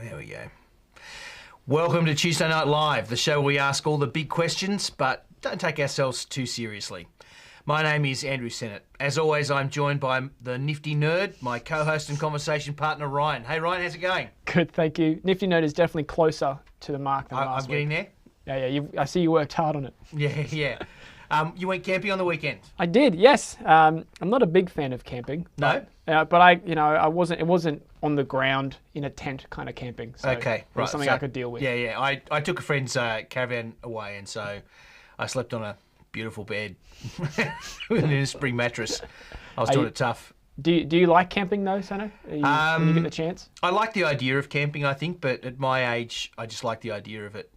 There we go. Welcome to Tuesday Night Live, the show where we ask all the big questions, but don't take ourselves too seriously. My name is Andrew Sennett. As always, I'm joined by the nifty nerd, my co-host and conversation partner, Ryan. Hey, Ryan, how's it going? Good, thank you. Nifty nerd is definitely closer to the mark than last week. I'm getting there? Yeah. I see you worked hard on it. Yeah. You went camping on the weekend? I did, yes. I'm not a big fan of camping. No? But I wasn't. It wasn't on the ground in a tent kind of camping. So Okay, right. It was something I could deal with. Yeah. I took a friend's caravan away, and so I slept on a beautiful bed with a spring mattress. I was doing it tough. Do you like camping though, Sano? When you get the chance? I like the idea of camping, I think, but at my age, I just like the idea of it.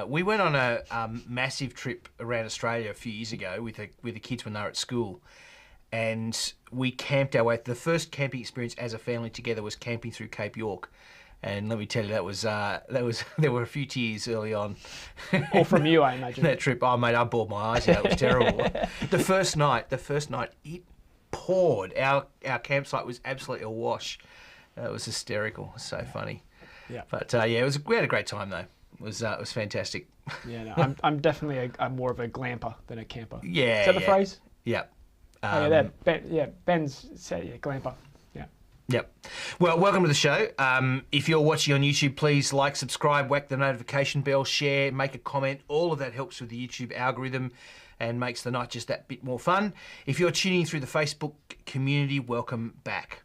We went on a massive trip around Australia a few years ago with the kids when they were at school, and we camped our way. The first camping experience as a family together was camping through Cape York, and let me tell you, that was there were a few tears early on. All from you, I imagine. That trip, oh mate, I bawled my eyes out. It was terrible. The first night, it poured. Our campsite was absolutely awash. It was hysterical. It was so funny. Yeah. But we had a great time though. It was fantastic. Yeah, no, I'm definitely I'm more of a glamper than a camper. Yeah. Is that the phrase? Yeah. Ben's said glamper. Yeah. Yep. Well, welcome to the show. If you're watching on YouTube, please like, subscribe, whack the notification bell, share, make a comment. All of that helps with the YouTube algorithm and makes the night just that bit more fun. If you're tuning in through the Facebook community, welcome back.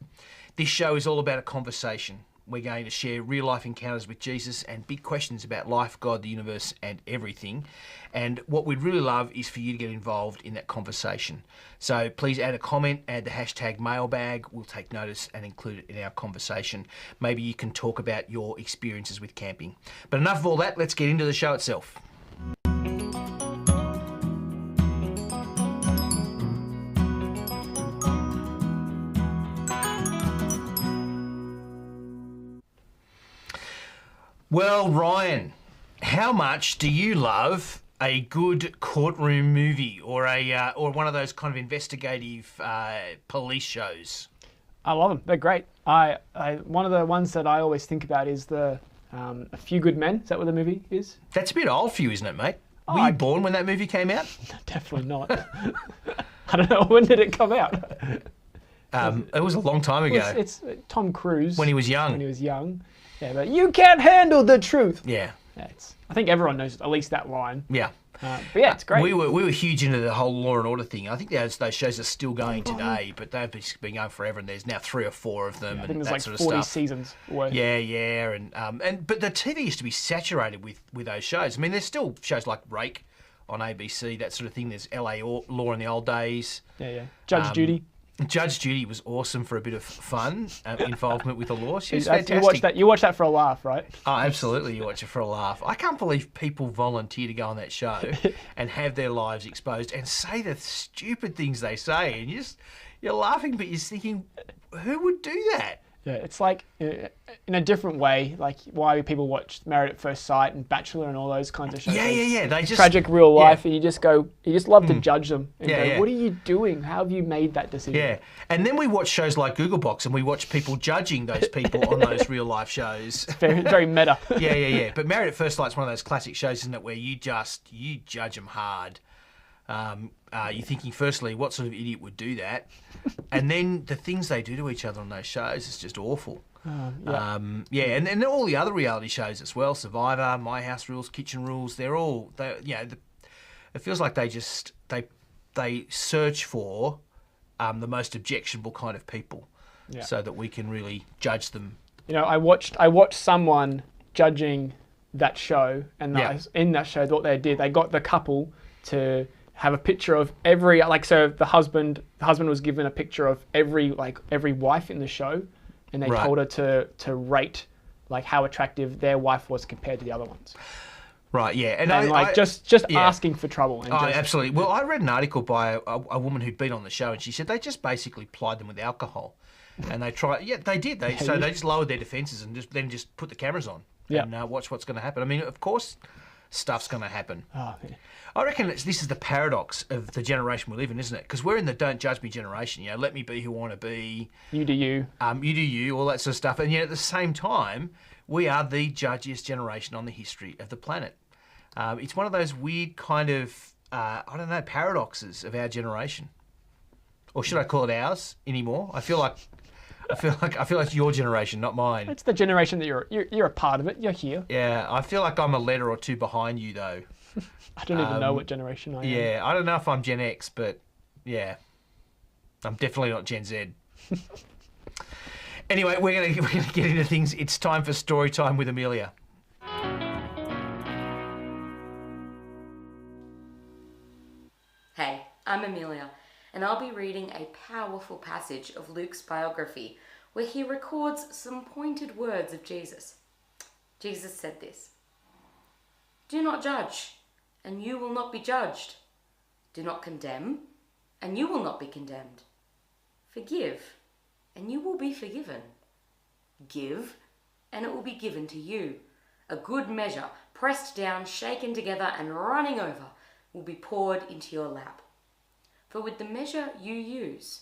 This show is all about a conversation. We're going to share real-life encounters with Jesus and big questions about life, God, the universe, and everything. And what we'd really love is for you to get involved in that conversation. So please add a comment, add the hashtag mailbag. We'll take notice and include it in our conversation. Maybe you can talk about your experiences with camping. But enough of all that, let's get into the show itself. Well, Ryan, how much do you love a good courtroom movie or one of those kind of investigative police shows? I love them. They're great. One of the ones that I always think about is A Few Good Men. Is that what the movie is? That's a bit old for you, isn't it, mate? Were you born when that movie came out? Definitely not. I don't know. When did it come out? It was a long time ago. It's Tom Cruise. When he was young. When he was young. Yeah, but you can't handle the truth. Yeah. I think everyone knows at least that line. Yeah. But yeah, it's great. We were huge into the whole Law and Order thing. I think those shows are still going today, but they've been going forever, and there's now 3 or 4 of them, I and think there's that like sort of 40 stuff. seasons worth. Yeah, but the TV used to be saturated with those shows. I mean, there's still shows like Rake on ABC, that sort of thing. There's LA Law in the old days. Yeah. Judge Judy. Judge Judy was awesome for a bit of fun, involvement with the law. She was fantastic. You watch that for a laugh, right? Oh, absolutely, you watch it for a laugh. I can't believe people volunteer to go on that show and have their lives exposed and say the stupid things they say, and you're laughing, but you're thinking, who would do that? Yeah, it's like in a different way, like why people watch Married at First Sight and Bachelor and all those kinds of shows. Yeah. They just tragic real life, and you just love to judge them and go, yeah. what are you doing? How have you made that decision? Yeah, and then we watch shows like Googlebox, and we watch people judging those people on those real life shows. Very, very meta. Yeah. But Married at First Sight's one of those classic shows, isn't it, where you judge them hard. You're thinking, firstly, what sort of idiot would do that? And then the things they do to each other on those shows is just awful. And all the other reality shows as well, Survivor, My House Rules, Kitchen Rules, it feels like they search for the most objectionable kind of people so that we can really judge them. You know, I watched someone judging that show, and in that show, what they did, they got the couple to have a picture of every, so the husband was given a picture of every wife in the show, and they told her to rate how attractive their wife was compared to the other ones. Right, yeah. And just asking for trouble. And absolutely. Well, I read an article by a woman who'd been on the show, and she said they just basically plied them with alcohol. And they they did. They just lowered their defences and then just put the cameras on and watch what's going to happen. I mean, of course, stuff's going to happen. Oh, yeah. I reckon this is the paradox of the generation we live in, isn't it? Because we're in the don't judge me generation. Let me be who I want to be. You do you. You do you, all that sort of stuff. And yet at the same time, we are the judgiest generation on the history of the planet. It's one of those weird kind of, paradoxes of our generation. Or should I call it ours anymore? I feel like it's your generation, not mine. It's the generation that you're a part of it. You're here. Yeah, I feel like I'm a letter or two behind you, though. I don't even know what generation I am. Yeah, I don't know if I'm Gen X, but yeah, I'm definitely not Gen Z. Anyway, we're gonna get into things. It's time for story time with Amelia. Hey, I'm Amelia, and I'll be reading a powerful passage of Luke's biography where he records some pointed words of Jesus. Jesus said this: "Do not judge, and you will not be judged. Do not condemn, and you will not be condemned. Forgive, and you will be forgiven. Give, and it will be given to you. A good measure, pressed down, shaken together, and running over, will be poured into your lap. For with the measure you use,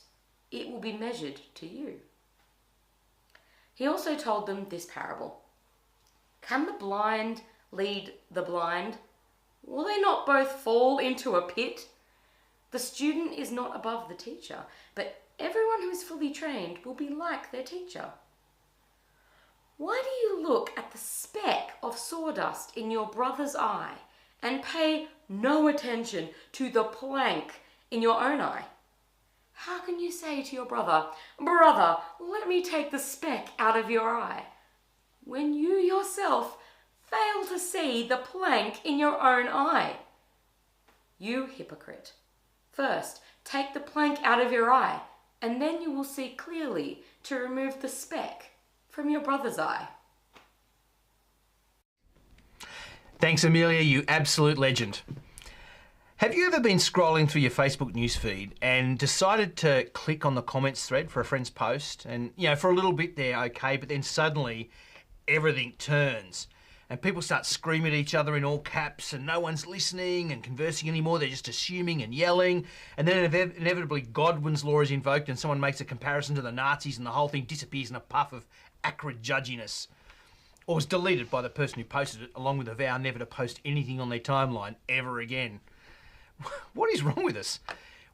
it will be measured to you." He also told them this parable: "Can the blind lead the blind? Will they not both fall into a pit? The student is not above the teacher, but everyone who is fully trained will be like their teacher. Why do you look at the speck of sawdust in your brother's eye and pay no attention to the plank in your own eye? How can you say to your brother, 'Brother, let me take the speck out of your eye,' when you yourself fail to see the plank in your own eye? You hypocrite, first take the plank out of your eye, and then you will see clearly to remove the speck from your brother's eye." Thanks, Amelia, you absolute legend. Have you ever been scrolling through your Facebook newsfeed and decided to click on the comments thread for a friend's post? And, for a little bit they're okay, but then suddenly everything turns and people start screaming at each other in all caps and no one's listening and conversing anymore. They're just assuming and yelling. And then inevitably Godwin's law is invoked and someone makes a comparison to the Nazis and the whole thing disappears in a puff of acrid judginess. Or is deleted by the person who posted it, along with a vow never to post anything on their timeline ever again. What is wrong with us?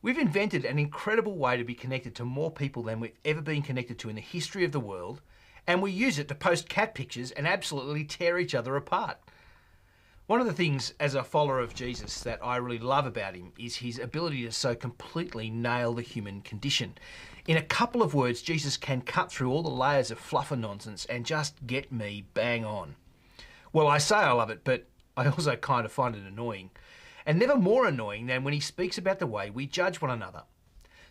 We've invented an incredible way to be connected to more people than we've ever been connected to in the history of the world, and we use it to post cat pictures and absolutely tear each other apart. One of the things as a follower of Jesus that I really love about him is his ability to so completely nail the human condition. In a couple of words, Jesus can cut through all the layers of fluff and nonsense and just get me bang on. Well, I say I love it, but I also kind of find it annoying. And never more annoying than when he speaks about the way we judge one another.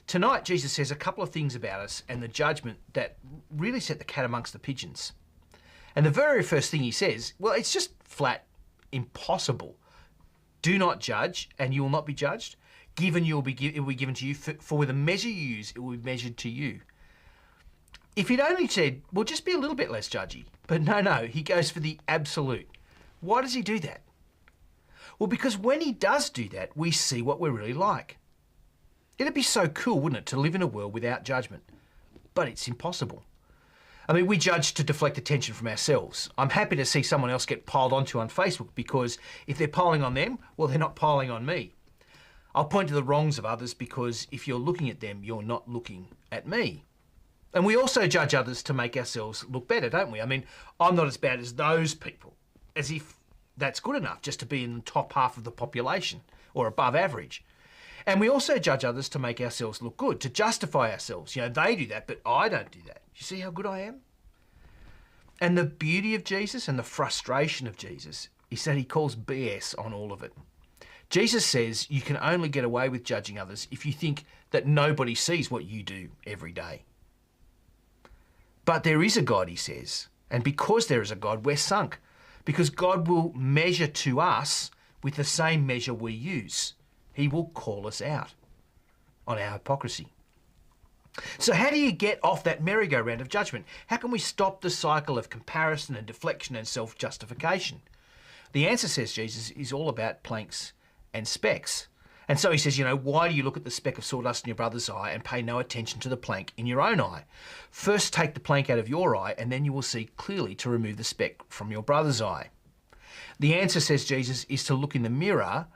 Tonight, Jesus says a couple of things about us and the judgment that really set the cat amongst the pigeons. And the very first thing he says, well, it's just flat impossible. Do not judge, and you will not be judged. Given, it will be given to you. For with the measure you use, it will be measured to you. If he'd only said, well, just be a little bit less judgy. But no, he goes for the absolute. Why does he do that? Well, because when he does do that, we see what we're really like. It'd be so cool, wouldn't it, to live in a world without judgment? But it's impossible. I mean, we judge to deflect attention from ourselves. I'm happy to see someone else get piled onto on Facebook because if they're piling on them, well, they're not piling on me. I'll point to the wrongs of others because if you're looking at them, you're not looking at me. And we also judge others to make ourselves look better, don't we? I mean, I'm not as bad as those people, as if that's good enough just to be in the top half of the population or above average. And we also judge others to make ourselves look good, to justify ourselves. They do that, but I don't do that. You see how good I am? And the beauty of Jesus and the frustration of Jesus is that he calls BS on all of it. Jesus says you can only get away with judging others if you think that nobody sees what you do every day. But there is a God, he says, and because there is a God, we're sunk. Because God will measure to us with the same measure we use. He will call us out on our hypocrisy. So how do you get off that merry-go-round of judgment? How can we stop the cycle of comparison and deflection and self-justification? The answer, says Jesus, is all about planks and specks. And so he says, why do you look at the speck of sawdust in your brother's eye and pay no attention to the plank in your own eye? First take the plank out of your eye, and then you will see clearly to remove the speck from your brother's eye. The answer, says Jesus, is to look in the mirror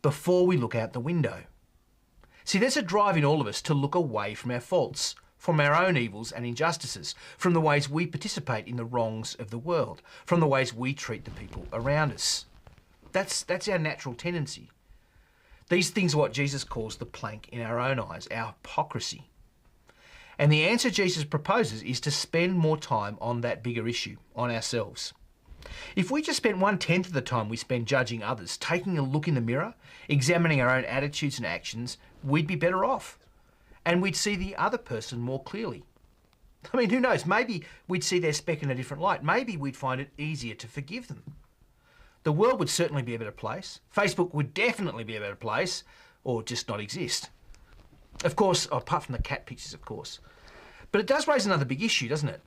before we look out the window. See, there's a drive in all of us to look away from our faults, from our own evils and injustices, from the ways we participate in the wrongs of the world, from the ways we treat the people around us. That's our natural tendency. These things are what Jesus calls the plank in our own eyes, our hypocrisy. And the answer Jesus proposes is to spend more time on that bigger issue, on ourselves. If we just spent 1/10 of the time we spend judging others, taking a look in the mirror, examining our own attitudes and actions, we'd be better off. And we'd see the other person more clearly. I mean, who knows? Maybe we'd see their speck in a different light. Maybe we'd find it easier to forgive them. The world would certainly be a better place. Facebook would definitely be a better place, or just not exist. Of course, apart from the cat pictures, of course. But it does raise another big issue, doesn't it?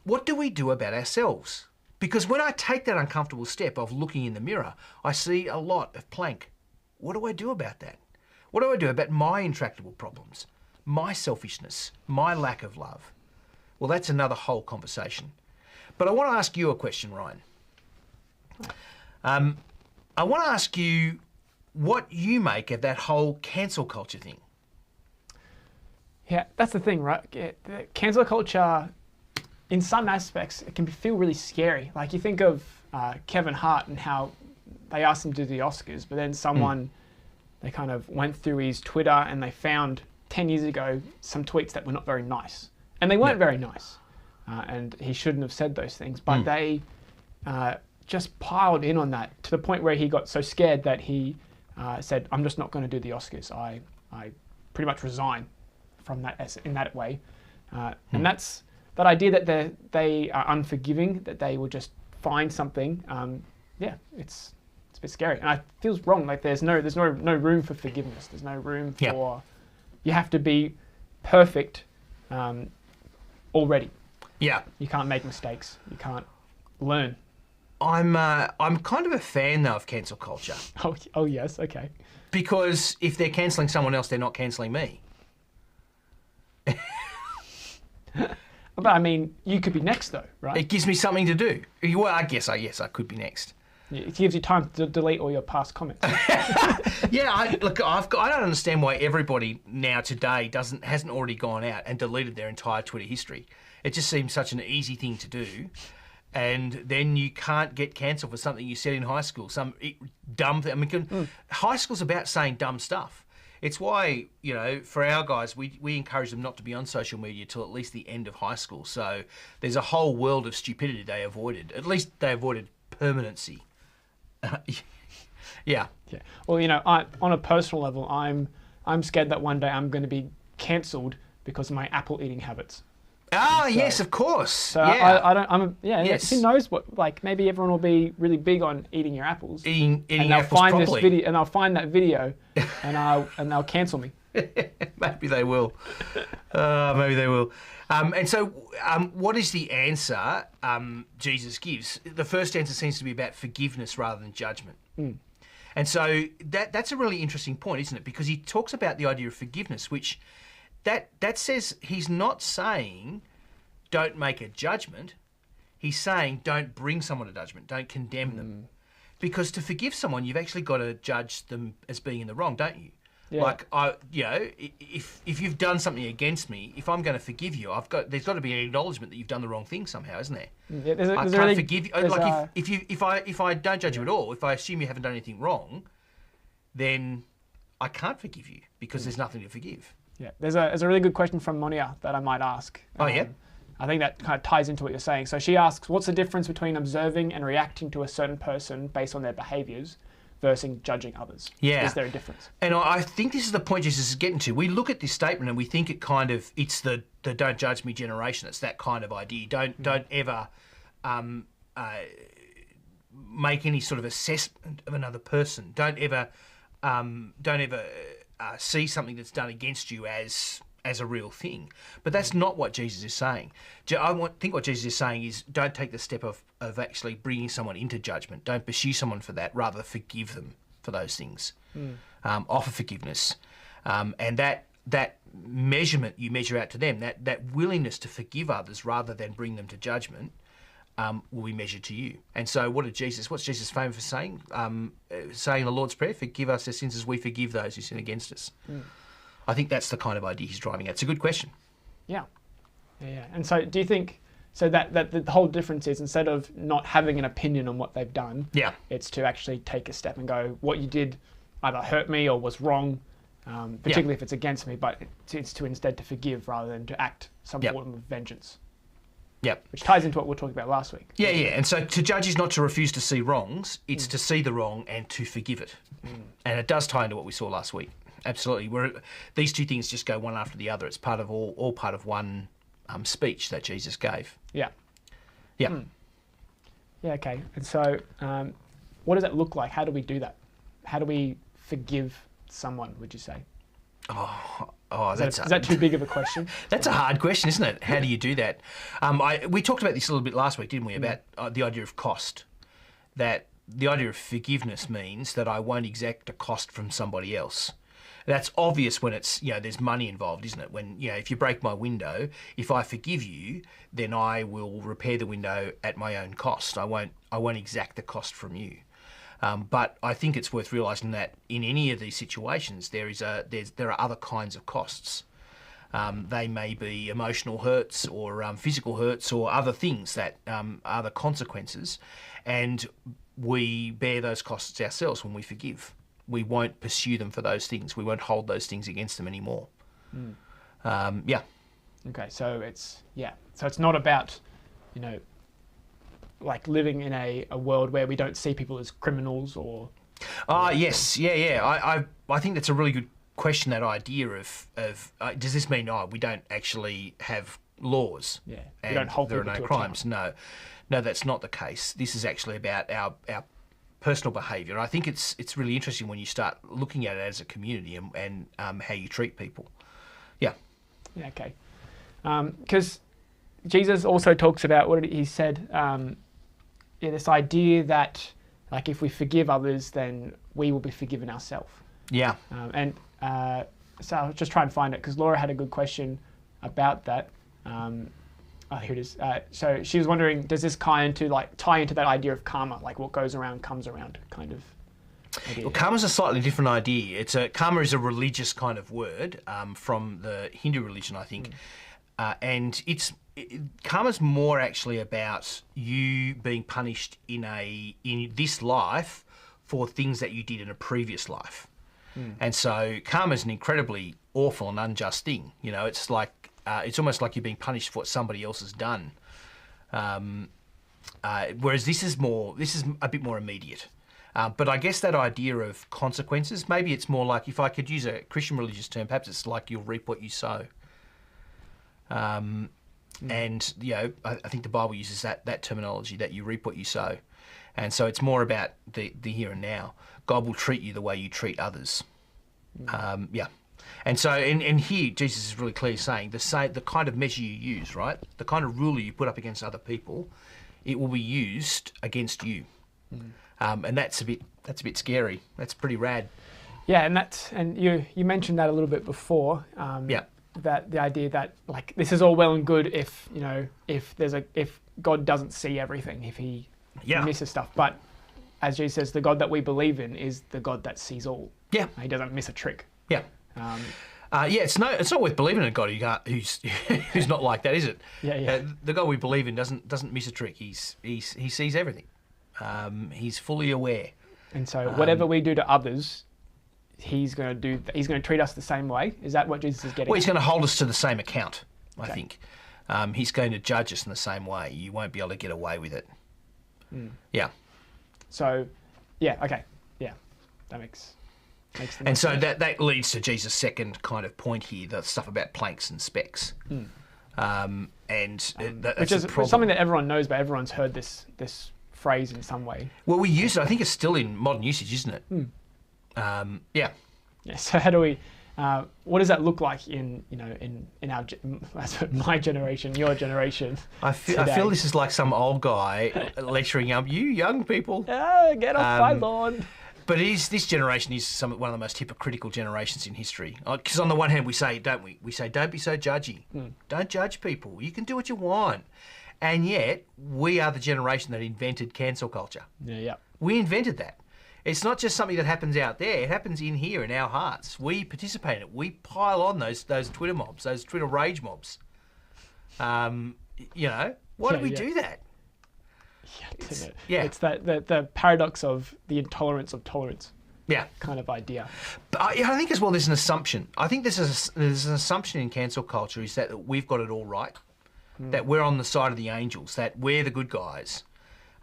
What do we do about ourselves? Because when I take that uncomfortable step of looking in the mirror, I see a lot of plank. What do I do about that? What do I do about my intractable problems, my selfishness, my lack of love? Well, that's another whole conversation. But I want to ask you a question, Ryan. I want to ask you what you make of that whole cancel culture thing. Yeah, that's the thing, right? The cancel culture, in some aspects, it can feel really scary. Like you think of Kevin Hart and how they asked him to do the Oscars, but then they kind of went through his Twitter and they found 10 years ago some tweets that were not very nice. And they weren't very nice. And he shouldn't have said those things, but they just piled in on that to the point where he got so scared that he said, I'm just not going to do the Oscars. I pretty much resign from that in that way. And that's that idea that they are unforgiving, that they will just find something. It's a bit scary. And it feels wrong. Like there's no room for forgiveness. There's no room for, you have to be perfect already. Yeah. You can't make mistakes. You can't learn. I'm kind of a fan though of cancel culture. Oh yes, okay. Because if they're cancelling someone else, they're not cancelling me. But I mean, you could be next though, right? It gives me something to do. Well, I guess I could be next. It gives you time to delete all your past comments. Yeah, I don't understand why everybody now today hasn't already gone out and deleted their entire Twitter history. It just seems such an easy thing to do. And then you can't get cancelled for something you said in high school, some dumb thing. I mean, high school's about saying dumb stuff. It's why, for our guys, we encourage them not to be on social media till at least the end of high school. So there's a whole world of stupidity they avoided. At least they avoided permanency. Yeah. Well, on a personal level, I'm scared that one day I'm going to be cancelled because of my apple eating habits. Ah, yes, of course. So yeah. Yes. Who knows what? Like maybe everyone will be really big on eating your apples. Eating and they'll apples find properly. this video, and they'll find that video, and they'll cancel me. Maybe they will. Maybe they will. And so, what is the answer Jesus gives? The first answer seems to be about forgiveness rather than judgment. And so that's a really interesting point, isn't it? Because he talks about the idea of forgiveness, which that says he's not saying don't make a judgment. He's saying don't bring someone to judgment, don't condemn them. Because to forgive someone, you've actually got to judge them as being in the wrong, don't you? Yeah. Like, if you've done something against me, if I'm going to forgive you, there's got to be an acknowledgement that you've done the wrong thing somehow, isn't there? Yeah, I can't forgive you. Like, if I don't judge you at all, if I assume you haven't done anything wrong, then I can't forgive you because there's nothing to forgive. Yeah, there's a really good question from Monia that I might ask. Yeah? I think that kind of ties into what you're saying. So she asks, what's the difference between observing and reacting to a certain person based on their behaviours versus judging others? Yeah. Is there a difference? And I think this is the point Jesus is getting to. We look at this statement and we think it's the don't judge me generation. It's that kind of idea. Don't ever make any sort of assessment of another person. Don't ever see something that's done against you as as a real thing. But that's not what Jesus is saying. Think what Jesus is saying is don't take the step of actually bringing someone into judgment. Don't pursue someone for that. Rather, forgive them for those things. Offer forgiveness. And that measurement you measure out to them, that willingness to forgive others rather than bring them to judgment, will be measured to you. And so what's Jesus famous for saying? Saying the Lord's Prayer, forgive us our sins as we forgive those who sin against us. I think that's the kind of idea he's driving at. It's a good question. Yeah. And so do you think, that the whole difference is instead of not having an opinion on what they've done, it's to actually take a step and go, what you did either hurt me or was wrong, particularly if it's against me, but it's to instead to forgive rather than to act some form of vengeance. Yep. Which ties into what we were talking about last week. Yeah. And so to judge is not to refuse to see wrongs, it's to see the wrong and to forgive it. And it does tie into what we saw last week. Absolutely. These two things just go one after the other. It's part of all part of one speech that Jesus gave. Yeah. Yeah. Yeah, okay. And so what does that look like? How do we do that? How do we forgive someone, would you say? Is that too big of a question? That's a hard question, isn't it? How do you do that? We talked about this a little bit last week, didn't we, about the idea of cost. That the idea of forgiveness means that I won't exact a cost from somebody else. That's obvious when it's, there's money involved, isn't it? When, if you break my window, if I forgive you, then I will repair the window at my own cost. I won't exact the cost from you. But I think it's worth realising that in any of these situations, there are other kinds of costs. They may be emotional hurts or physical hurts or other things that are the consequences, and we bear those costs ourselves when we forgive. We won't pursue them for those things. We won't hold those things against them anymore. Okay, so it's not about, like living in a world where we don't see people as criminals or... Yes, yeah. I think that's a really good question, that idea of does this mean, we don't actually have laws? Yeah, and we don't hold there are people no to crimes. No, that's not the case. This is actually about our personal behaviour. I think it's really interesting when you start looking at it as a community and how you treat people. Yeah. Yeah, okay. Because Jesus also talks about what he said, this idea that like if we forgive others, then we will be forgiven ourselves. Yeah. So I'll just try and find it because Laura had a good question about that. Here it is. So she was wondering, does this tie into that idea of karma, like what goes around comes around kind of idea? Well, karma is a slightly different idea. Karma is a religious kind of word from the Hindu religion, I think, and karma's more actually about you being punished in this life for things that you did in a previous life. And so karma is an incredibly awful and unjust thing. It's like it's almost like you're being punished for what somebody else has done. Whereas this is a bit more immediate. But I guess that idea of consequences, maybe it's more like, if I could use a Christian religious term, perhaps it's like you'll reap what you sow. And I think the Bible uses that terminology, that you reap what you sow. And so it's more about the here and now. God will treat you the way you treat others. And so, and here Jesus is really clearly saying the kind of measure you use, right? The kind of ruler you put up against other people, it will be used against you. And that's a bit scary. That's pretty rad. Yeah, and you mentioned that a little bit before. That the idea that like this is all well and good if if God doesn't see everything, if he misses stuff, but as Jesus says, the God that we believe in is the God that sees all. Yeah, he doesn't miss a trick. Yeah. It's not worth believing in a God who's not like that, is it? Yeah. The God we believe in doesn't miss a trick. He sees everything. He's fully aware. And so whatever we do to others, he's going to treat us the same way. Is that what Jesus is getting? Well, he's going to hold us to the same account, I think. He's going to judge us in the same way. You won't be able to get away with it. Yeah. So, okay. Yeah, that makes the and so sense. That leads to Jesus' second kind of point here, the stuff about planks and specks. That's which is something that everyone knows, but everyone's heard this phrase in some way. Well, we use it. I think it's still in modern usage, isn't it? Yeah. So how do What does that look like in our my generation, your generation? I feel this is like some old guy lecturing up you young people. Get off my lawn. But this generation is one of the most hypocritical generations in history. Because on the one hand, we say, don't we? We say, don't be so judgy. Don't judge people. You can do what you want. And yet, we are the generation that invented cancel culture. Yeah. We invented that. It's not just something that happens out there. It happens in here, in our hearts. We participate in it. We pile on those Twitter mobs, those Twitter rage mobs. Why do we do that? It's the paradox of the intolerance of tolerance. Yeah, kind of idea. But I think as well, there's an assumption. I think there's an assumption in cancel culture is that we've got it all right, that we're on the side of the angels, that we're the good guys,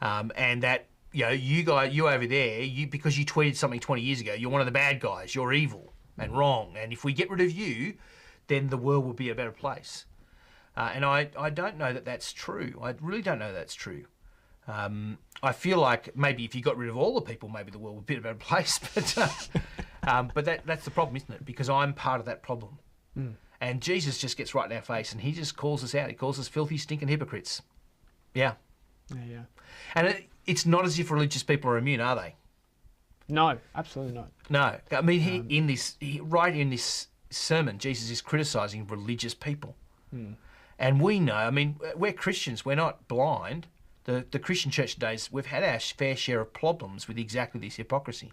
and that you over there, because you tweeted something 20 years ago, you're one of the bad guys. You're evil and wrong, and if we get rid of you, then the world will be a better place. And I don't know that that's true. I really don't know that's true. I feel like maybe if you got rid of all the people, maybe the world would be a better place. But that's the problem, isn't it? Because I'm part of that problem. And Jesus just gets right in our face and he just calls us out. He calls us filthy, stinking hypocrites. Yeah. Yeah. And it's not as if religious people are immune, are they? No, absolutely not. No. I mean, right in this sermon, Jesus is criticising religious people. And we know, I mean, we're Christians. We're not blind. The Christian church today, we've had our fair share of problems with exactly this hypocrisy.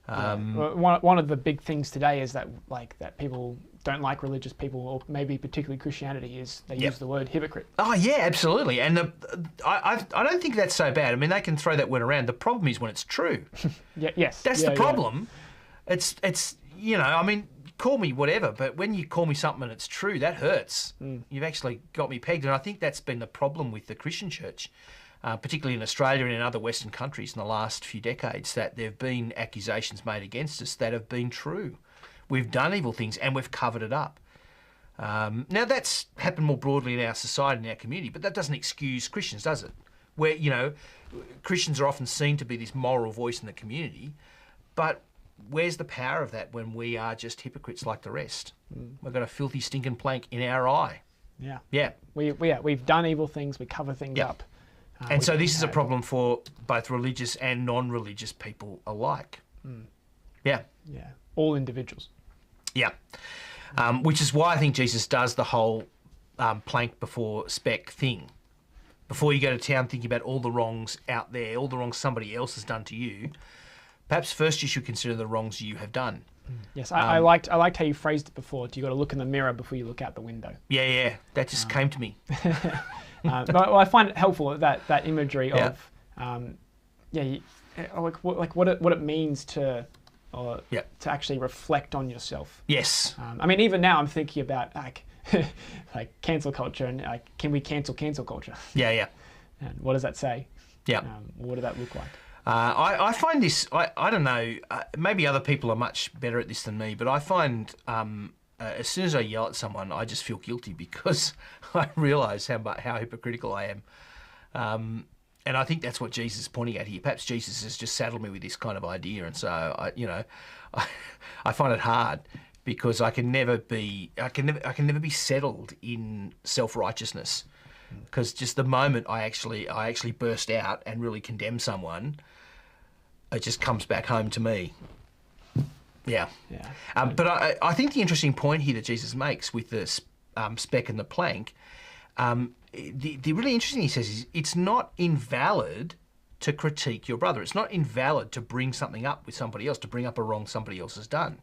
One of the big things today is that people don't like religious people, or maybe particularly Christianity, is they use the word hypocrite. Oh yeah, absolutely. And I don't think that's so bad. I mean, they can throw that word around. The problem is when it's true. Yes. That's the problem. Yeah. It's I mean, call me whatever, but when you call me something and it's true, that hurts. You've actually got me pegged. And I think that's been the problem with the Christian church, particularly in Australia and in other Western countries in the last few decades, that there have been accusations made against us that have been true. We've done evil things and we've covered it up. Now, that's happened more broadly in our society and our community, but that doesn't excuse Christians, does it? Where, Christians are often seen to be this moral voice in the community, but where's the power of that when we are just hypocrites like the rest? We've got a filthy, stinking plank in our eye. Yeah. We've done evil things. We cover things up. And so this is a problem for both religious and non-religious people alike. Yeah. Yeah. All individuals. Yeah. Which is why I think Jesus does the whole plank before speck thing. Before you go to town thinking about all the wrongs out there, all the wrongs somebody else has done to you, perhaps first you should consider the wrongs you have done. Yes, I liked how you phrased it before. You got to look in the mirror before you look out the window. Yeah, that just came to me. But I find it helpful that imagery of what it means to actually reflect on yourself. Yes. I mean, even now I'm thinking about like cancel culture and can we cancel culture? Yeah. And what does that say? Yeah. What did that look like? I find this, I don't know, maybe other people are much better at this than me, but I find as soon as I yell at someone, I just feel guilty because I realise how hypocritical I am. And I think that's what Jesus is pointing at here. Perhaps Jesus has just saddled me with this kind of idea, and so I find it hard because I can never be settled in self-righteousness. Because just the moment I actually burst out and really condemn someone, it just comes back home to me. Yeah. But I think the interesting point here that Jesus makes with the speck and the plank, the really interesting he says is it's not invalid to critique your brother. It's not invalid to bring something up with somebody else, to bring up a wrong somebody else has done.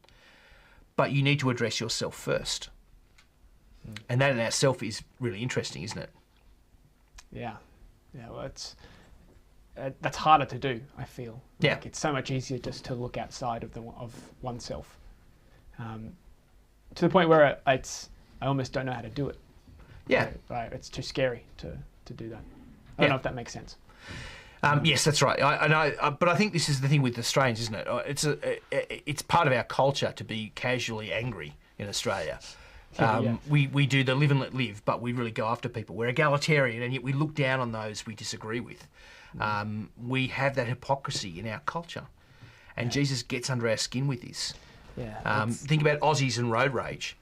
But you need to address yourself first. And that in itself is really interesting, isn't it? Yeah. Well, that's harder to do, I feel. Yeah. Like it's so much easier just to look outside of oneself, to the point where I almost don't know how to do it. Yeah. Right. It's too scary to do that. I don't know if that makes sense. Yes, that's right. But I think this is the thing with Australians, isn't it? It's part of our culture to be casually angry in Australia. We do the live and let live, but we really go after people. We're egalitarian, and yet we look down on those we disagree with. We have that hypocrisy in our culture, and Jesus gets under our skin with this. Yeah. Think about Aussies and road rage.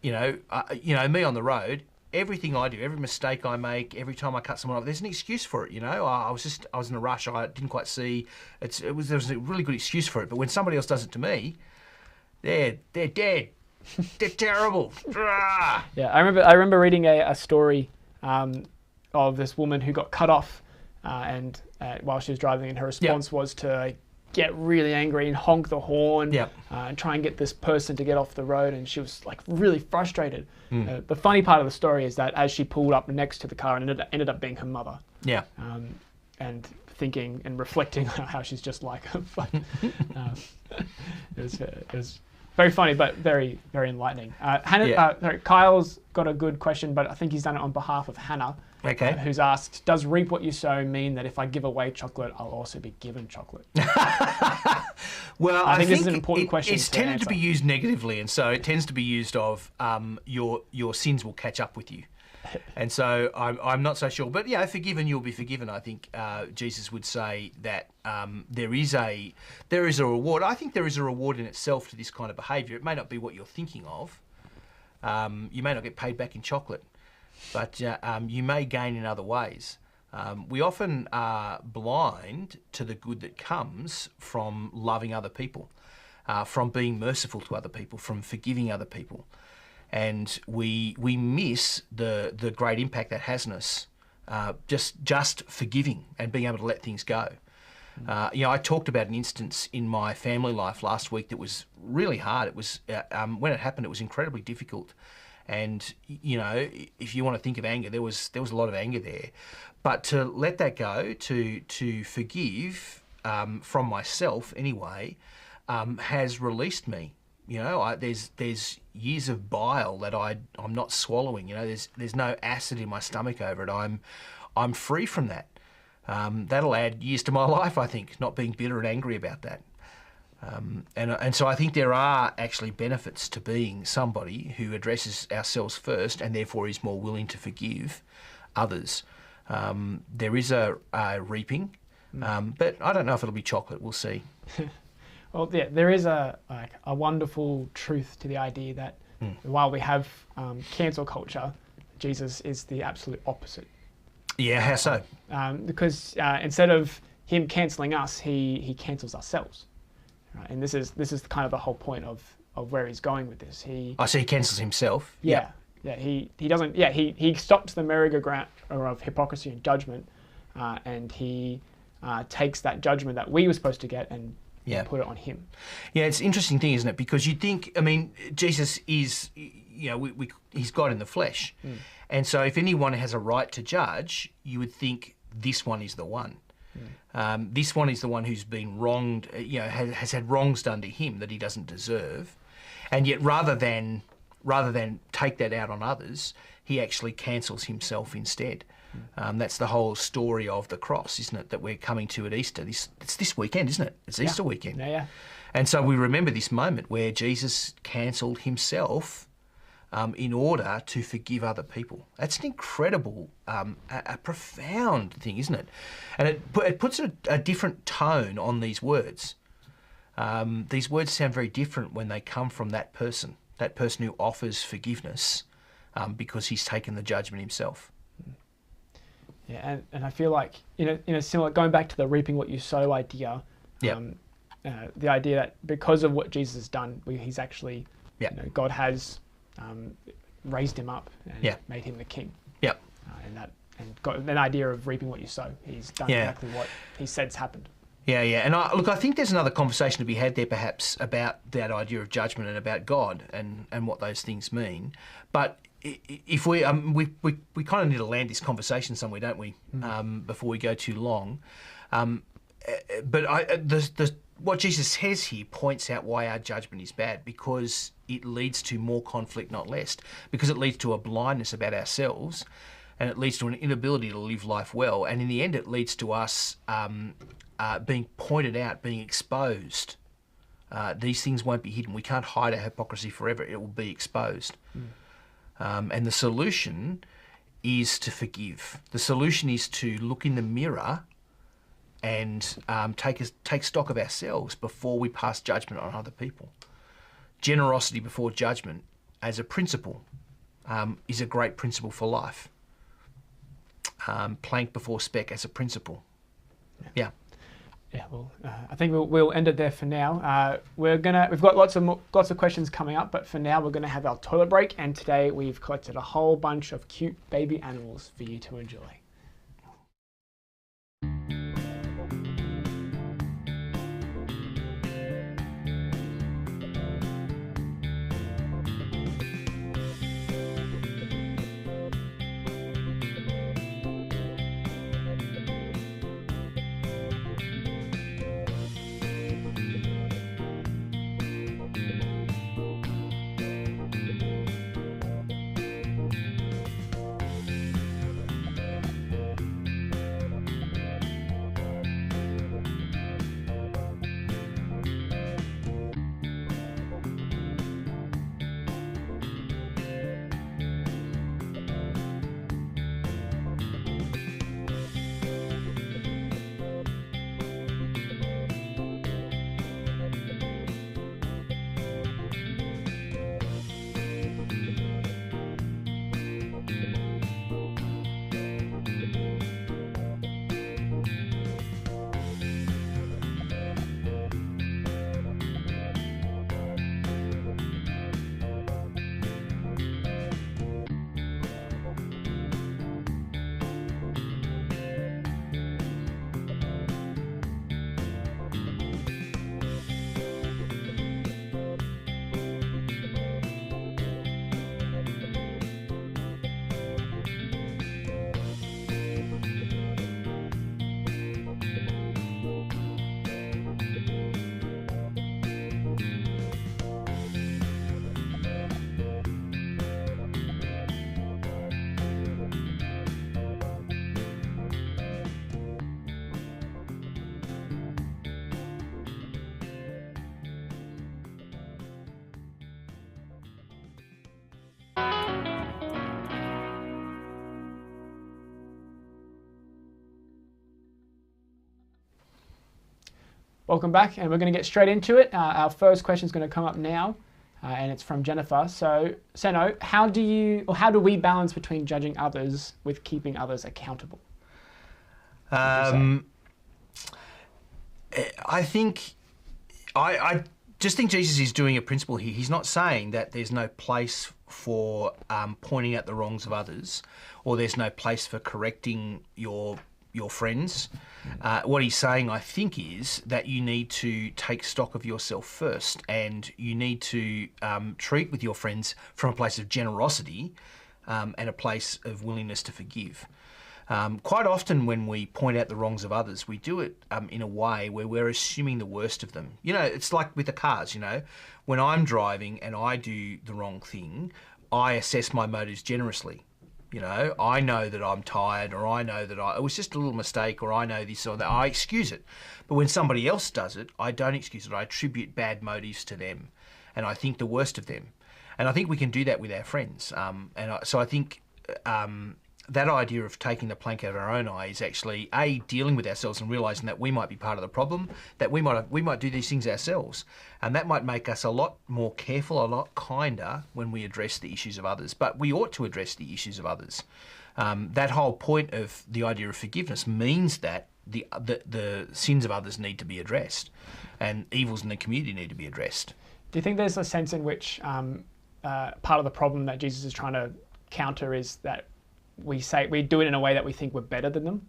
Me on the road, everything I do, every mistake I make, every time I cut someone off, there's an excuse for it. I was in a rush. I didn't quite see. There was a really good excuse for it. But when somebody else does it to me, they're dead. They're terrible. Yeah, I remember reading a story of this woman who got cut off, and while she was driving, and her response was to get really angry and honk the horn, and try and get this person to get off the road, and she was like really frustrated. The funny part of the story is that as she pulled up next to the car, and it ended up being her mother. Yeah. And thinking and reflecting on how she's just like her. It was very funny, but very, very enlightening. Kyle's got a good question, but I think he's done it on behalf of Hannah, who's asked, does reap what you sow mean that if I give away chocolate, I'll also be given chocolate? Well, I think this is an important question. It's tended to be used negatively, and so it tends to be used of your sins will catch up with you. And so I'm not so sure. But, forgiven, you'll be forgiven. I think Jesus would say that there is a reward. I think there is a reward in itself to this kind of behaviour. It may not be what you're thinking of. You may not get paid back in chocolate, but you may gain in other ways. We often are blind to the good that comes from loving other people, from being merciful to other people, from forgiving other people. And we miss the great impact that has on us, just forgiving and being able to let things go. I talked about an instance in my family life last week that was really hard. It was when it happened, it was incredibly difficult. And if you want to think of anger, there was a lot of anger there. But to let that go, to forgive from myself anyway, has released me. There's years of bile that I'm not swallowing. There's no acid in my stomach over it. I'm free from that. That'll add years to my life, I think, not being bitter and angry about that. And so I think there are actually benefits to being somebody who addresses ourselves first and therefore is more willing to forgive others. There is a reaping, but I don't know if it'll be chocolate. We'll see. Well, yeah, there is a wonderful truth to the idea that while we have cancel culture, Jesus is the absolute opposite. Yeah, how so? Because instead of him cancelling us, he cancels ourselves. Right? And this is kind of the whole point of where he's going with this. So he cancels himself. Yeah. He doesn't. Yeah, he stops the merry-go-round of hypocrisy and judgment, and he takes that judgment that we were supposed to get and put it on him. Yeah, it's an interesting thing, isn't it? Because you'd think, Jesus is, he's God in the flesh. And so if anyone has a right to judge, you would think this one is the one. This one is the one who's been wronged, has had wrongs done to him that he doesn't deserve. And yet rather than take that out on others, he actually cancels himself instead. That's the whole story of the cross, isn't it, that we're coming to at Easter. It's this weekend, isn't it? It's Easter weekend. Yeah. And so we remember this moment where Jesus cancelled himself in order to forgive other people. That's an incredible, a profound thing, isn't it? And it puts a different tone on these words. These words sound very different when they come from that person who offers forgiveness because he's taken the judgment himself. Yeah, and I feel like, similar, going back to the reaping what you sow idea, the idea that because of what Jesus has done, he's actually, God has raised him up and made him the king. Yep. And got an idea of reaping what you sow. He's done exactly what he said's happened. Yeah. And I think there's another conversation to be had there perhaps about that idea of judgment and about God and what those things mean. But if we kind of need to land this conversation somewhere, don't we, before we go too long. But what Jesus says here points out why our judgment is bad, because it leads to more conflict, not less, because it leads to a blindness about ourselves, and it leads to an inability to live life well, and in the end it leads to us being pointed out, being exposed. These things won't be hidden. We can't hide our hypocrisy forever. It will be exposed. And the solution is to forgive. The solution is to look in the mirror and take stock of ourselves before we pass judgment on other people. generosity before judgment as a principle is a great principle for life. Plank before speck as a principle. Yeah. Yeah, well, I think we'll end it there for now. We've got lots of questions coming up, but for now we're going to have our toilet break, and today we've collected a whole bunch of cute baby animals for you to enjoy. Welcome back, and we're going to get straight into it. Our first question is going to come up now, and it's from Jennifer. So, Seno, how do we balance between judging others with keeping others accountable? I just think Jesus is doing a principle here. He's not saying that there's no place for pointing out the wrongs of others, or there's no place for correcting your friends. What he's saying, I think, is that you need to take stock of yourself first, and you need to treat with your friends from a place of generosity and a place of willingness to forgive. Quite often when we point out the wrongs of others, we do it in a way where we're assuming the worst of them. You know, it's like with the cars, you know. When I'm driving and I do the wrong thing, I assess my motives generously. You know, I know that I'm tired, or I know that it was just a little mistake, or I know this or that. I excuse it. But when somebody else does it, I don't excuse it. I attribute bad motives to them, and I think the worst of them. And I think we can do that with our friends. So I think that idea of taking the plank out of our own eye is actually dealing with ourselves and realising that we might be part of the problem, that we might do these things ourselves, and that might make us a lot more careful, a lot kinder when we address the issues of others. But we ought to address the issues of others. That whole point of the idea of forgiveness means that the sins of others need to be addressed, and evils in the community need to be addressed. Do you think there's a sense in which part of the problem that Jesus is trying to counter is that we do it in a way that we think we're better than them?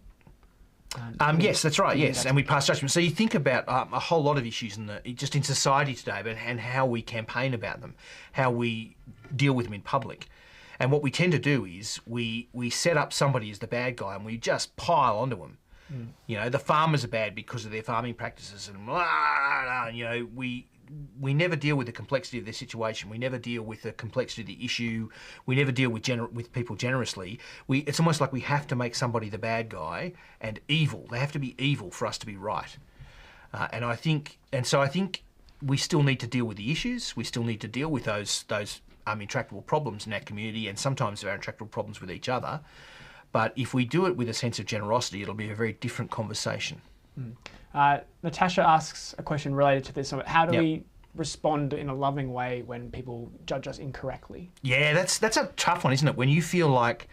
Yes, that's right. Yes, and we pass judgment. So you think about a whole lot of issues just in society today, and how we campaign about them, how we deal with them in public. And what we tend to do is we set up somebody as the bad guy, and we just pile onto them. You know, the farmers are bad because of their farming practices, and you know, we never deal with the complexity of their situation. We never deal with the complexity of the issue. We never deal with people generously. It's almost like we have to make somebody the bad guy and evil. They have to be evil for us to be right. So I think we still need to deal with the issues. We still need to deal with those intractable problems in our community, and sometimes our intractable problems with each other. But if we do it with a sense of generosity, it'll be a very different conversation. Natasha asks a question related to this. How do we respond in a loving way when people judge us incorrectly? Yeah, that's a tough one, isn't it? When you feel like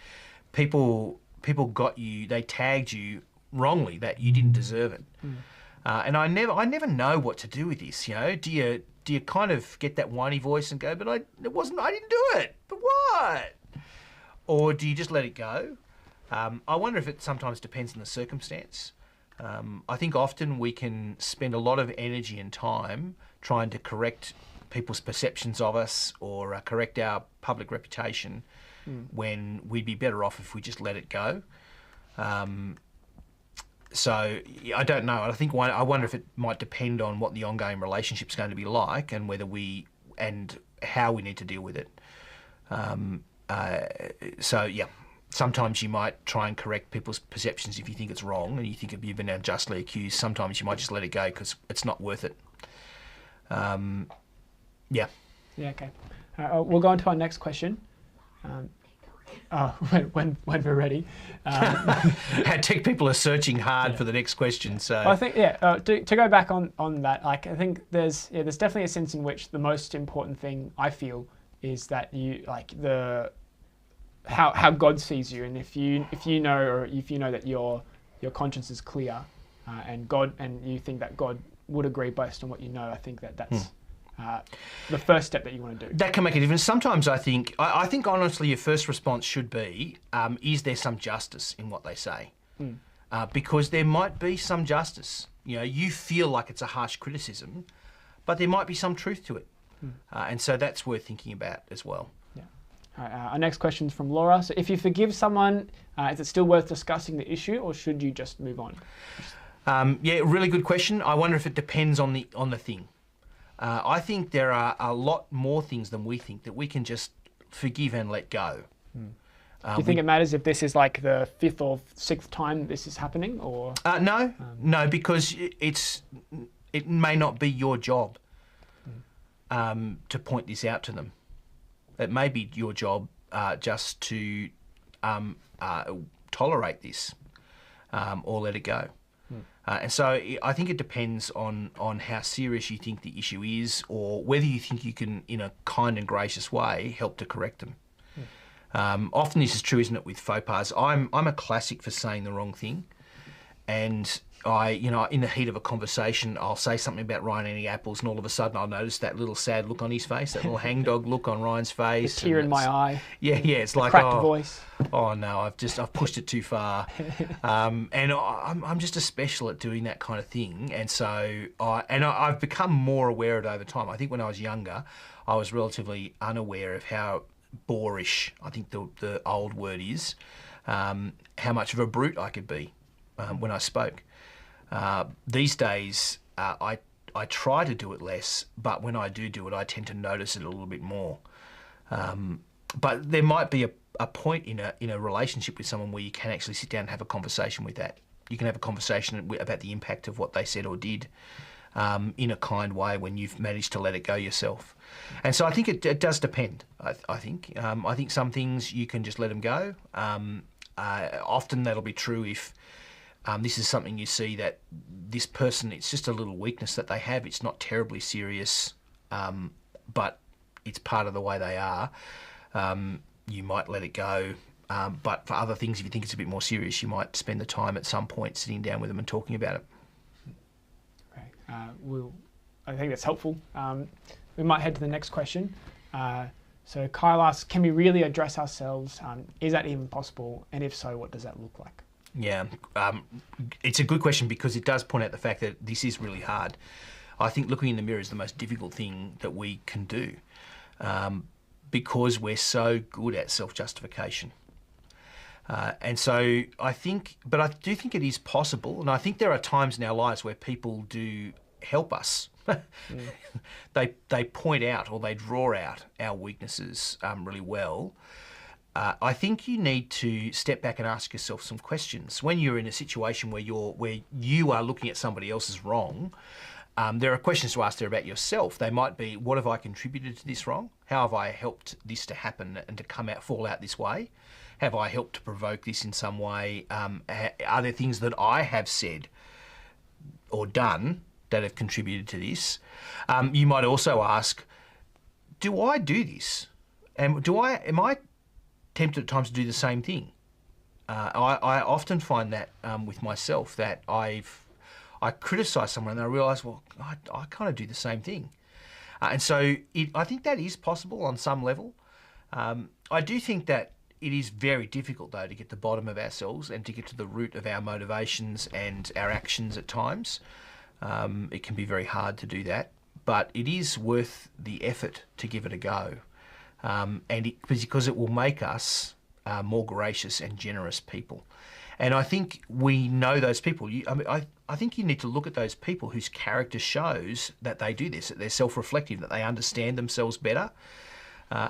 people got you, they tagged you wrongly, that you didn't deserve it. And I never know what to do with this. You know, do you kind of get that whiny voice and go, but I didn't do it. But what? Or do you just let it go? I wonder if it sometimes depends on the circumstance. I think often we can spend a lot of energy and time trying to correct people's perceptions of us or correct our public reputation when we'd be better off if we just let it go. So I don't know. I wonder if it might depend on what the ongoing relationship's going to be like and and how we need to deal with it. So yeah. Sometimes you might try and correct people's perceptions if you think it's wrong and you think you've been unjustly accused. Sometimes you might just let it go because it's not worth it. Yeah. Yeah, okay. We'll go on to our next question. When we're ready. Tech people are searching hard for the next question. So well, I think, to go back on that, like I think there's definitely a sense in which the most important thing I feel is that you like how God sees you, and if you know that your conscience is clear, and you think that God would agree based on what you know, I think that's the first step that you want to do. That can make a difference. Sometimes I think honestly your first response should be, is there some justice in what they say? Because there might be some justice. You know, you feel like it's a harsh criticism, but there might be some truth to it, and so that's worth thinking about as well. Our next question is from Laura. So if you forgive someone, is it still worth discussing the issue or should you just move on? Yeah, really good question. I wonder if it depends on the thing. I think there are a lot more things than we think that we can just forgive and let go. Do you think it matters if this is like the 5th or 6th time this is happening, or? No, because it may not be your job to point this out to them. It may be your job just to tolerate this or let it go. And so I think it depends on how serious you think the issue is, or whether you think you can, in a kind and gracious way, help to correct them. Often this is true, isn't it, with faux pas? I'm a classic for saying the wrong thing, and in the heat of a conversation, I'll say something about Ryan eating apples, and all of a sudden I'll notice that little sad look on his face, that little hangdog look on Ryan's face. The tear in my eye. Yeah, it's like, cracked voice. Oh no, I've pushed it too far, and I'm just a special at doing that kind of thing, and so I've become more aware of it over time. I think when I was younger, I was relatively unaware of how boorish, I think the old word is, how much of a brute I could be when I spoke. These days, I try to do it less, but when I do it, I tend to notice it a little bit more. But there might be a point in a relationship with someone where you can actually sit down and have a conversation with that. You can have a conversation about the impact of what they said or did in a kind way when you've managed to let it go yourself. And so I think it does depend. I think some things you can just let them go. Often that'll be true if this is something you see that this person, it's just a little weakness that they have. It's not terribly serious, but it's part of the way they are. You might let it go. But for other things, if you think it's a bit more serious, you might spend the time at some point sitting down with them and talking about it. Okay. I think that's helpful. We might head to the next question. So Kyle asks, can we really address ourselves? Is that even possible? And if so, what does that look like? Yeah, it's a good question because it does point out the fact that this is really hard. I think looking in the mirror is the most difficult thing that we can do because we're so good at self-justification. And so I do think it is possible, and I think there are times in our lives where people do help us. They point out or they draw out our weaknesses really well. I think you need to step back and ask yourself some questions. When you're in a situation where you are looking at somebody else's wrong, there are questions to ask there about yourself. They might be, what have I contributed to this wrong? How have I helped this to happen and to fall out this way? Have I helped to provoke this in some way? Are there things that I have said or done that have contributed to this. You might also ask, do I do this? And am I tempted at times to do the same thing? I often find that with myself, that I criticise someone and I realise, well, I kind of do the same thing. And so I think that is possible on some level. I do think that it is very difficult, though, to get to the bottom of ourselves and to get to the root of our motivations and our actions at times. It can be very hard to do that, but it is worth the effort to give it a go. Because it will make us more gracious and generous people. And I think we know those people. I think you need to look at those people whose character shows that they do this, that they're self-reflective, that they understand themselves better,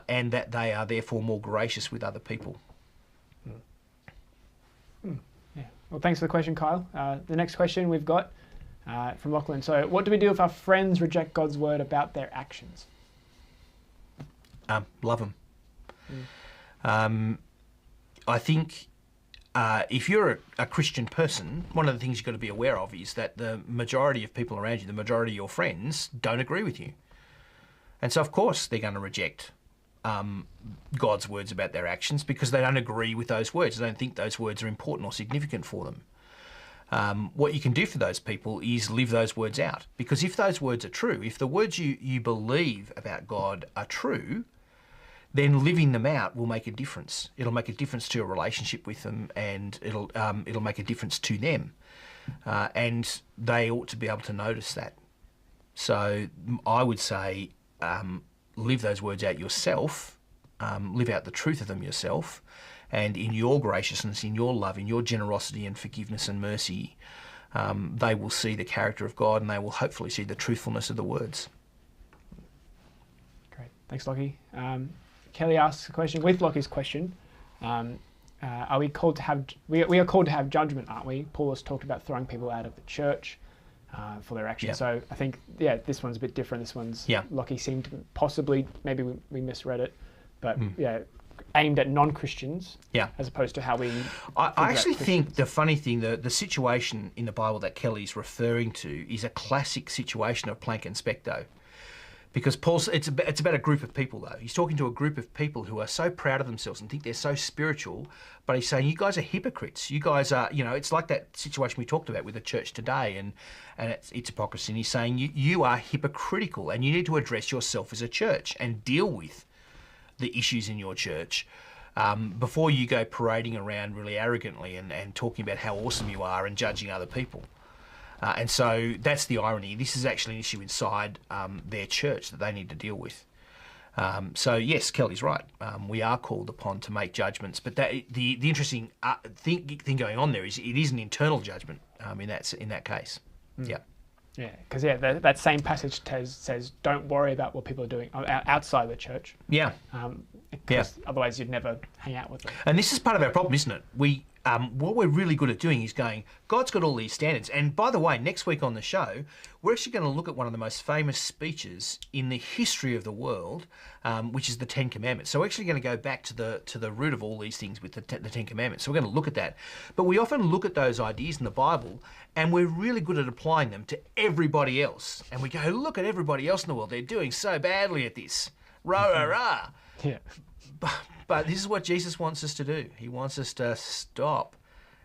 and that they are therefore more gracious with other people. Yeah. Well, thanks for the question, Kyle. The next question we've got from Lachlan. So, what do we do if our friends reject God's word about their actions? Love them. I think if you're a Christian person, one of the things you've got to be aware of is that the majority of people around you, the majority of your friends, don't agree with you. And so, of course, they're going to reject God's words about their actions because they don't agree with those words. They don't think those words are important or significant for them. What you can do for those people is live those words out. Because if those words are true, if the words you believe about God are true, then living them out will make a difference. It'll make a difference to your relationship with them, and it'll make a difference to them. And they ought to be able to notice that. So I would say live those words out yourself, live out the truth of them yourself, and in your graciousness, in your love, in your generosity and forgiveness and mercy, they will see the character of God, and they will hopefully see the truthfulness of the words. Great. Thanks, Lockie. Kelly asks a question with Lockie's question. Are we called to have? We are called to have judgment, aren't we? Paul has talked about throwing people out of the church for their actions. Yeah. So I think, this one's a bit different. This one's Lockie seemed to possibly, maybe we misread it, but aimed at non-Christians, as opposed to how we. I actually think the funny thing, the situation in the Bible that Kelly's referring to is a classic situation of plank and specto. Because Paul's, it's about a group of people, though. He's talking to a group of people who are so proud of themselves and think they're so spiritual, but he's saying, you guys are hypocrites. You guys are, it's like that situation we talked about with the church today, and it's hypocrisy. And he's saying, you are hypocritical, and you need to address yourself as a church and deal with the issues in your church before you go parading around really arrogantly and talking about how awesome you are and judging other people. And so that's the irony. This is actually an issue inside their church that they need to deal with. So yes, Kelly's right. We are called upon to make judgments, but the interesting thing going on there is it is an internal judgment in that case. Yeah. Yeah, because that same passage says don't worry about what people are doing outside the church. Yeah. Otherwise, you'd never hang out with them. And this is part of our problem, isn't it? What we're really good at doing is going, God's got all these standards. And by the way, next week on the show, we're actually going to look at one of the most famous speeches in the history of the world, which is the Ten Commandments. So we're actually going to go back to the root of all these things with the Ten Commandments. So we're going to look at that. But we often look at those ideas in the Bible, and we're really good at applying them to everybody else. And we go, look at everybody else in the world. They're doing so badly at this. Rah, rah, rah. Yeah. But this is what Jesus wants us to do. He wants us to stop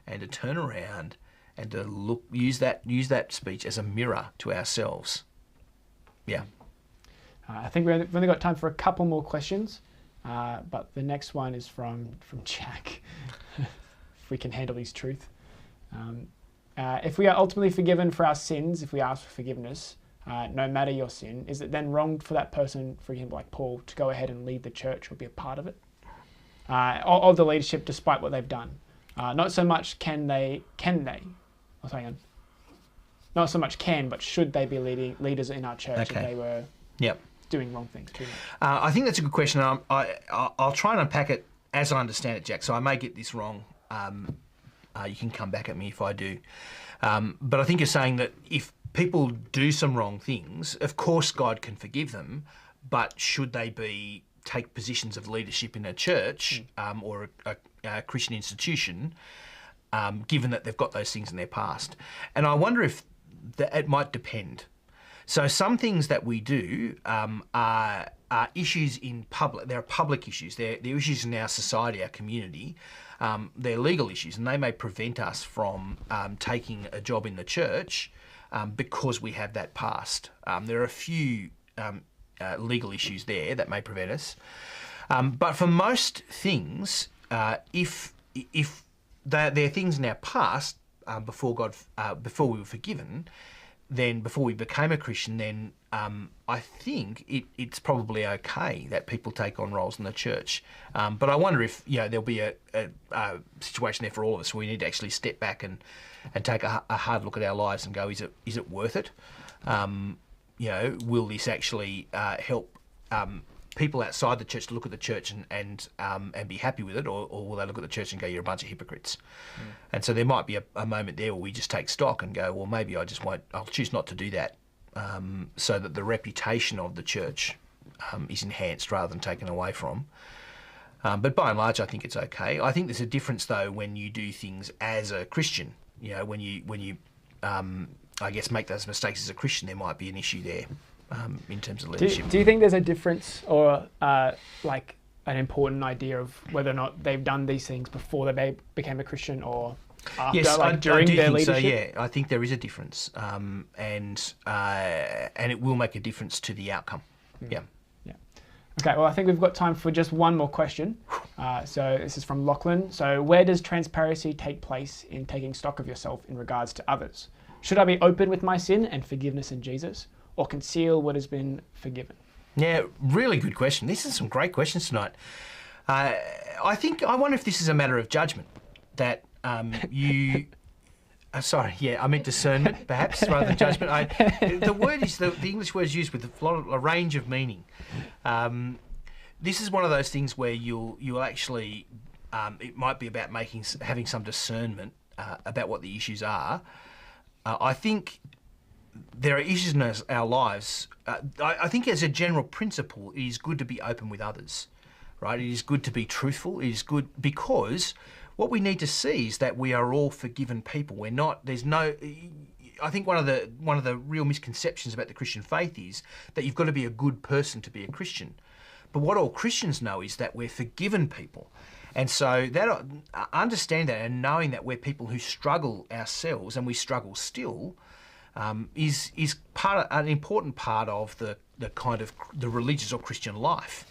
and to turn around and to use that speech as a mirror to ourselves. Yeah. I think we've only got time for a couple more questions, but the next one is from Jack. If we can handle his truth. If we are ultimately forgiven for our sins, if we ask for forgiveness, no matter your sin, is it then wrong for that person, for example, like Paul, to go ahead and lead the church or be a part of it? Of the leadership, despite what they've done. Not so much not so much but should they be leaders in our church if they were doing wrong things too much? I think that's a good question. I'll try and unpack it as I understand it, Jack, so I may get this wrong. You can come back at me if I do. But I think you're saying that if people do some wrong things, of course God can forgive them, but should they take positions of leadership in a church or a Christian institution, given that they've got those things in their past? And I wonder if it might depend. So some things that we do are issues in public. They're public issues. They're issues in our society, our community. They're legal issues, and they may prevent us from taking a job in the church because we have that past. There are a few legal issues there that may prevent us. But for most things, if they're things in our past before God, before we were forgiven, then before we became a Christian, then I think it's probably okay that people take on roles in the church. But I wonder if there'll be a situation there for all of us where we need to actually step back and take a hard look at our lives and go, is it worth it? Will this actually help people outside the church to look at the church and be happy with it, or will they look at the church and go, you're a bunch of hypocrites? And so there might be a moment there where we just take stock and go, well, maybe I'll choose not to do that, so that the reputation of the church is enhanced rather than taken away from. But by and large, I think it's okay. I think there's a difference though when you do things as a Christian. When you I guess make those mistakes as a Christian, there might be an issue there. In terms of leadership. Do you think there's a difference or like an important idea of whether or not they've done these things before they became a Christian or after, yes, during I do their think leadership? So, yeah, I think there is a difference, and it will make a difference to the outcome. Yeah. Okay, well, I think we've got time for just one more question. So this is from Lachlan. So where does transparency take place in taking stock of yourself in regards to others? Should I be open with my sin and forgiveness in Jesus, or conceal what has been forgiven? Yeah, really good question. These are some great questions tonight. I wonder if this is a matter of judgment, that you... sorry, I meant discernment, perhaps, rather than judgment. The word is, the English word is used with a range of meaning. This is one of those things where you'll actually... it might be about having some discernment about what the issues are. I think... there are issues in our lives. I think as a general principle, it is good to be open with others, right? It is good to be truthful. It is good because what we need to see is that we are all forgiven people. I think one of the real misconceptions about the Christian faith is that you've got to be a good person to be a Christian. But what all Christians know is that we're forgiven people. And so that understand that and knowing that we're people who struggle ourselves, and we struggle still, is an important part of the kind of the religious or Christian life.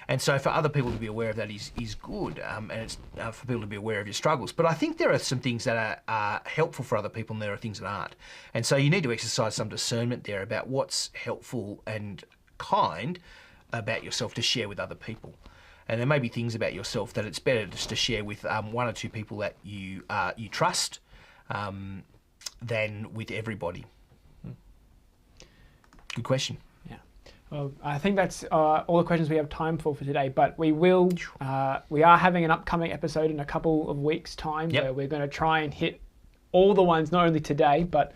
And so for other people to be aware of that is good, and it's for people to be aware of your struggles. But I think there are some things that are helpful for other people, and there are things that aren't. And so you need to exercise some discernment there about what's helpful and kind about yourself to share with other people. And there may be things about yourself that it's better just to share with one or two people that you trust, than with everybody. Good question. Yeah. Well, I think that's all the questions we have time for today, but we are having an upcoming episode in a couple of weeks' time where we're going to try and hit all the ones, not only today, but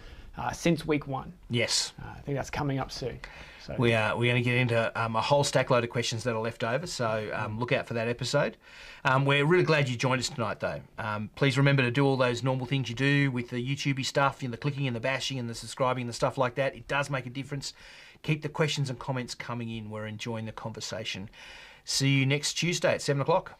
since week 1. Yes. I think that's coming up soon. So we're going to get into a whole stack load of questions that are left over, so look out for that episode. We're really glad you joined us tonight, though. Please remember to do all those normal things you do with the YouTubey stuff, the clicking and the bashing and the subscribing and the stuff like that. It does make a difference. Keep the questions and comments coming in. We're enjoying the conversation. See you next Tuesday at 7 o'clock.